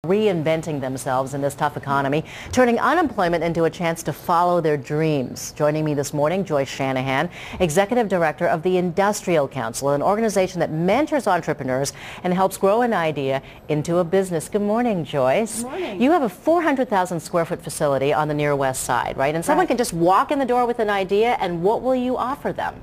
reinventing themselves in this tough economy, turning unemployment into a chance to follow their dreams. Joining me this morning, Joyce Shanahan, Executive Director of the Industrial Council, an organization that mentors entrepreneurs and helps grow an idea into a business. Good morning, Joyce. Good morning. You have a 400,000 square foot facility on the near west side, right? And someone can just walk in the door with an idea, and what will you offer them?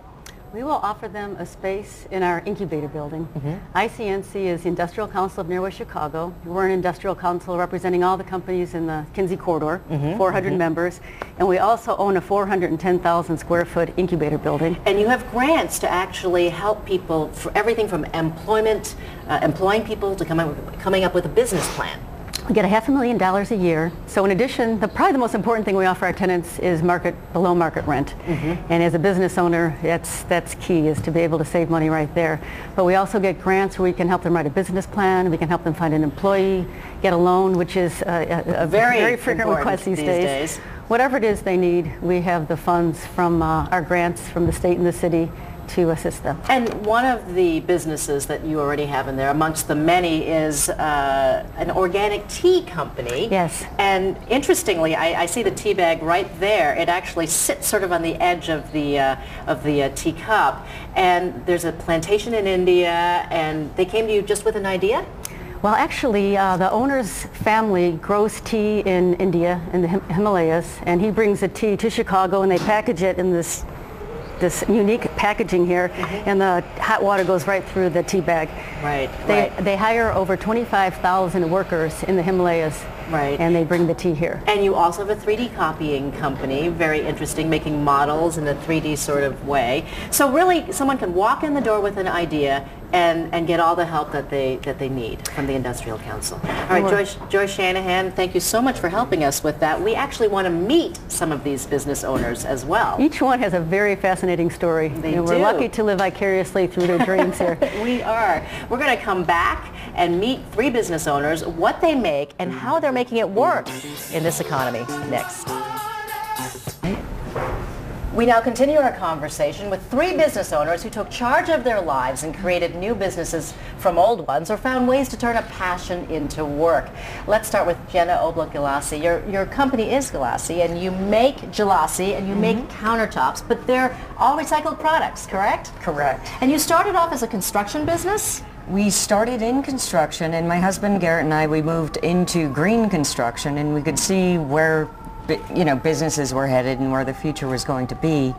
We will offer them a space in our Incubator building. ICNC is the Industrial Council of Nearwest Chicago. We're an industrial council representing all the companies in the Kinsey corridor, 400 members. And we also own a 410,000 square foot incubator building. And you have grants to actually help people for everything from employment, employing people to coming up with a business plan. We get $500,000 a year. So in addition, probably the most important thing we offer our tenants is below market rent. And as a business owner, that's key, is to be able to save money right there. But we also get grants where we can help them write a business plan, we can help them find an employee, get a loan, which is a very frequent request these days. Whatever it is they need, we have the funds from our grants from the state and the city to assist them. And one of the businesses that you already have in there, amongst the many, is an organic tea company. Yes. And interestingly, I see the tea bag right there. It actually sits sort of on the edge of the teacup. And there's a plantation in India, and they came to you just with an idea? Well, actually, the owner's family grows tea in India, in the Himalayas, and he brings the tea to Chicago, and they package it in this unique packaging here, and the hot water goes right through the tea bag. They hire over 25,000 workers in the Himalayas, and they bring the tea here. And you also have a 3D copying company, very interesting, making models in a 3D sort of way. So really, someone can walk in the door with an idea and get all the help that they need from the Industrial Council. All right, Joyce Shanahan, thank you so much for helping us with that. We actually want to meet some of these business owners as well. Each one has a very fascinating story. We're lucky to live vicariously through their dreams here. We are. We're going to come back and meet 3 business owners, what they make, and how they're making it work in this economy next. We now continue our conversation with 3 business owners who took charge of their lives and created new businesses from old ones, or found ways to turn a passion into work. Let's start with Jenna Oblak-Galassi. Your company is Galassi, and you make gelassi and you make countertops, but they're all recycled products, correct? Correct. And you started off as a construction business? We started in construction, and my husband Garrett and I, we moved into green construction, and we could see where businesses were headed and where the future was going to be.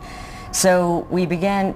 So we began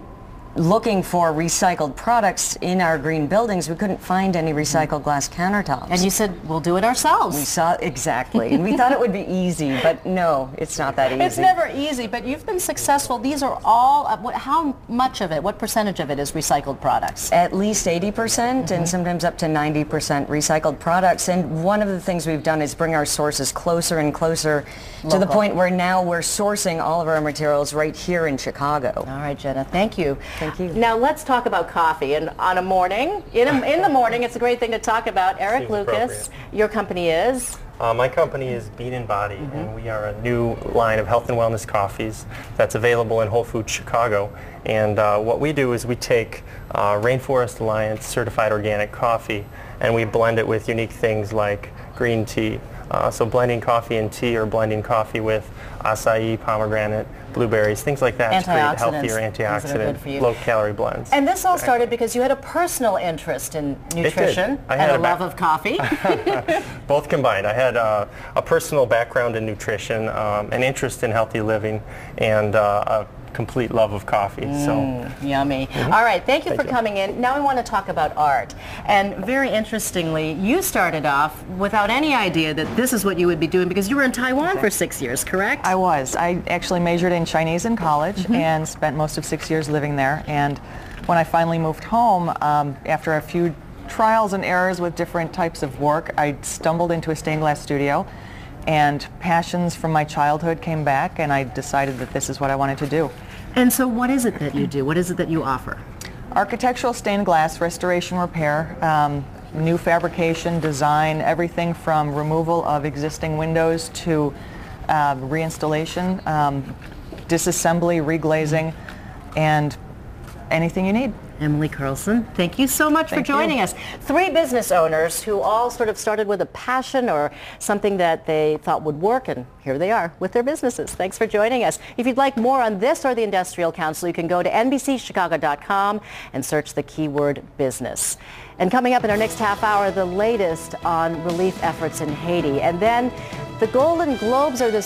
looking for recycled products in our green buildings. We couldn't find any recycled glass countertops. And you said, we'll do it ourselves. We saw, exactly. And we thought it would be easy, but no, it's not that easy. It's never easy, but you've been successful. These are all, how much of it, what percentage of it is recycled products? At least 80% and sometimes up to 90% recycled products. And one of the things we've done is bring our sources closer and closer to the point where now we're sourcing all of our materials right here in Chicago. All right, Jenna, thank you. Thank you. Now let's talk about coffee. And on a morning, in the morning, it's a great thing to talk about. Eric Lucas, your company is? My company is Bean and Body, and we are a new line of health and wellness coffees that's available in Whole Foods Chicago. And what we do is we take Rainforest Alliance certified organic coffee, and we blend it with unique things like green tea. So blending coffee and tea, or blending coffee with acai, pomegranate, blueberries, things like that to create healthier antioxidant, low-calorie blends. And this all started because you had a personal interest in nutrition and a love of coffee. Both combined. I had a personal background in nutrition, an interest in healthy living, and a complete love of coffee. So yummy. All right, thank you for coming in. Now we want to talk about art. And very interestingly, you started off without any idea that this is what you would be doing, because you were in Taiwan for 6 years, correct? I was. I actually majored in Chinese in college and spent most of 6 years living there. And when I finally moved home, after a few trials and errors with different types of work, I stumbled into a stained glass studio, and passions from my childhood came back, and I decided that this is what I wanted to do. And so what is it that you do? What is it that you offer? Architectural stained glass, restoration, repair, new fabrication, design, everything from removal of existing windows to reinstallation, disassembly, reglazing, and anything you need. Emily Carlson, thank you so much for joining us. 3 business owners who all sort of started with a passion or something that they thought would work, and here they are with their businesses. Thanks for joining us. If you'd like more on this or the Industrial Council, you can go to NBCChicago.com and search the keyword business. And coming up in our next half hour, the latest on relief efforts in Haiti. And then the Golden Globes are this